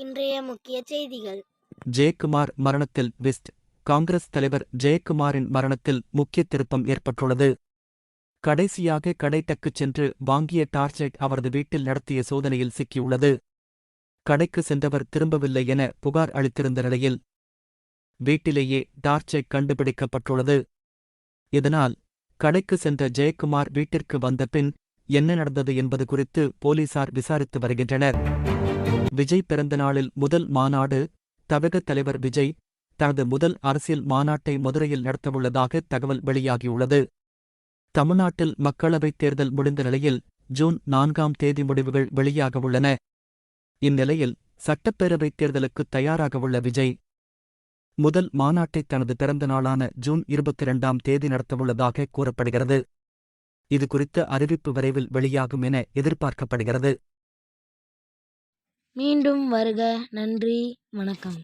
இன்றைய முக்கிய செய்திகள். ஜெயக்குமார் மரணத்தில் ட்விஸ்ட். காங்கிரஸ் தலைவர் ஜெயக்குமாரின் மரணத்தில் முக்கிய திருப்பம் ஏற்பட்டுள்ளது. கடைசியாக கடைக்குச் சென்று வாங்கிய டார்ச்லைட் அவரது வீட்டில் நடத்திய சோதனையில் சிக்கியுள்ளது. கடைக்கு சென்றவர் திரும்பவில்லை என புகார் அளித்திருந்த நிலையில் வீட்டிலேயே டார்ச்லைட் கண்டுபிடிக்கப்பட்டுள்ளது. இதனால் கடைக்கு சென்ற ஜெயக்குமார் வீட்டிற்கு வந்த பின் என்ன நடந்தது என்பது குறித்து போலீசார் விசாரித்து வருகின்றனர். விஜய் பிறந்தநாளில் முதல் மாநாடு. தமிழக தலைவர் விஜய் தனது முதல் அரசியல் மாநாட்டை மதுரையில் நடத்தவுள்ளதாக தகவல் வெளியாகியுள்ளது. தமிழ்நாட்டில் மக்களவைத் தேர்தல் முடிந்த நிலையில் ஜூன் 4ஆம் தேதி முடிவுகள் வெளியாகவுள்ளன. இந்நிலையில் சட்டப்பேரவைத் தேர்தலுக்கு தயாராகவுள்ள விஜய் முதல் மாநாட்டை தனது பிறந்த நாளான ஜூன் 22ஆம் தேதி நடத்தவுள்ளதாக கூறப்படுகிறது. இதுகுறித்த அறிவிப்பு விரைவில் வெளியாகும் என எதிர்பார்க்கப்படுகிறது. மீண்டும் வருக. நன்றி, வணக்கம்.